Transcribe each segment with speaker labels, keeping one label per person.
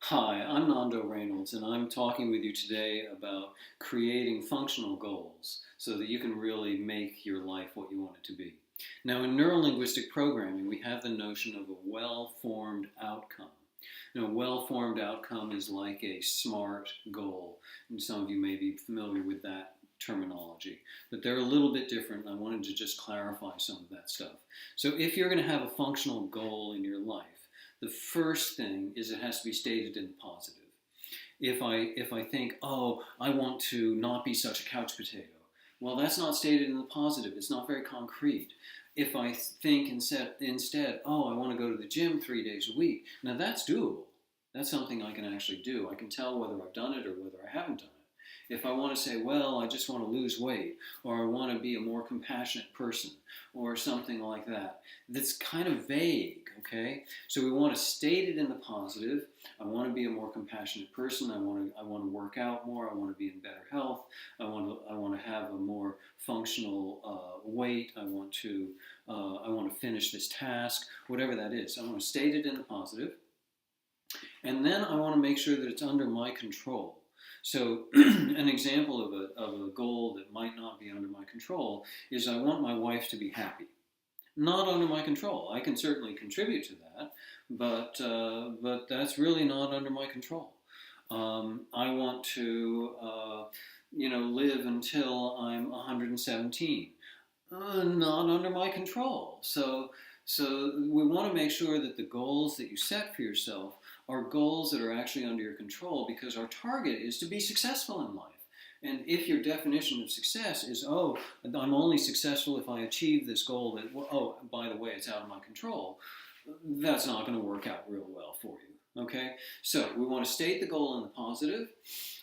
Speaker 1: Hi, I'm Nando Reynolds, and I'm talking with you today about creating functional goals so that you can really make your life what you want it to be. Now, in neurolinguistic programming, we have the notion of a well-formed outcome. Now, a well-formed outcome is like a SMART goal, and some of you may be familiar with that terminology, but they're a little bit different, and I wanted to just clarify some of that stuff. So if you're going to have a functional goal in your life, the first thing is it has to be stated in the positive. If I think, oh, I want to not be such a couch potato, well, that's not stated in the positive. It's not very concrete. If I think instead, oh, I want to go to the gym 3 days a week, now that's doable. That's something I can actually do. I can tell whether I've done it or whether I haven't done it. If I want to say, well, I just want to lose weight, or I want to be a more compassionate person, or something like that, that's kind of vague, okay? So we want to state it in the positive. I want to be a more compassionate person. I want to work out more. I want to be in better health. I want to have a more functional weight. I want to finish this task, whatever that is. I want to state it in the positive, and then I want to make sure that it's under my control. So an example of a goal that might not be under my control is I want my wife to be happy. Not under my control. I can certainly contribute to that, but that's really not under my control. I want to, live until I'm 117. Not under my control. So we want to make sure that the goals that you set for yourself are goals that are actually under your control, because our target is to be successful in life. And if your definition of success is, oh, I'm only successful if I achieve this goal that, oh, by the way, it's out of my control, that's not going to work out real well for you. Okay? So we want to state the goal in the positive.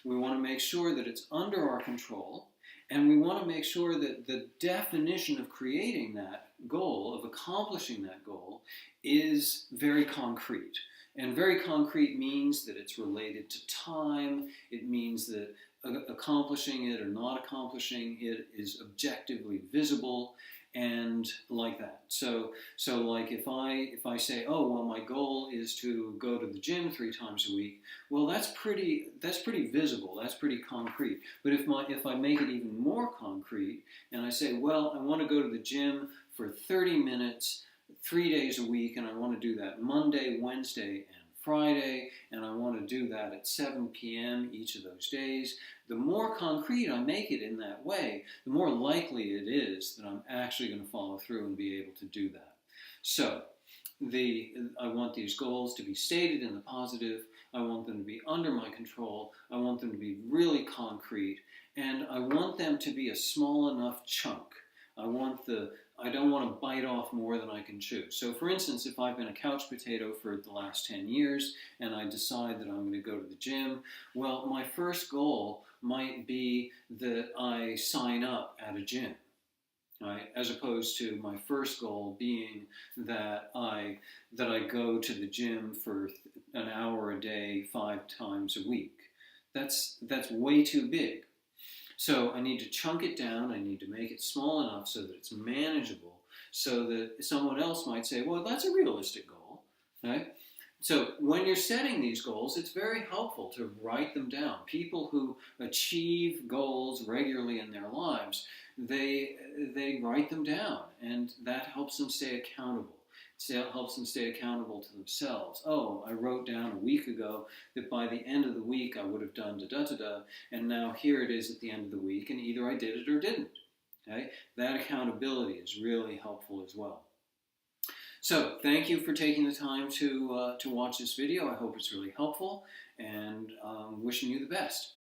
Speaker 1: We want to make sure that it's under our control. And we want to make sure that the definition of creating that goal, of accomplishing that goal, is very concrete. And very concrete means that it's related to time. It means that accomplishing it or not accomplishing it is objectively visible, and like that. So like if I say, oh, well, my goal is to go to the gym 3 times a week, well, that's pretty visible, that's pretty concrete. But if I make it even more concrete and I say, well, I want to go to the gym for 30 minutes 3 days a week, and I want to do that Monday, Wednesday, and Friday, and I want to do that at 7 p.m. each of those days. The more concrete I make it in that way, the more likely it is that I'm actually going to follow through and be able to do that. So I want these goals to be stated in the positive. I want them to be under my control. I want them to be really concrete, and I want them to be a small enough chunk. I don't want to bite off more than I can chew. So for instance, if I've been a couch potato for the last 10 years and I decide that I'm going to go to the gym, well, my first goal might be that I sign up at a gym. Right? As opposed to my first goal being that I go to the gym for an hour a day, 5 times a week. That's way too big. So I need to chunk it down. I need to make it small enough so that it's manageable, so that someone else might say, well, that's a realistic goal. Right? So when you're setting these goals, it's very helpful to write them down. People who achieve goals regularly in their lives, they write them down, and that helps them stay accountable. It helps them stay accountable to themselves. Oh, I wrote down a week ago that by the end of the week I would have done da-da-da-da, and now here it is at the end of the week, and either I did it or didn't. Okay? That accountability is really helpful as well. So thank you for taking the time to watch this video. I hope it's really helpful, and wishing you the best.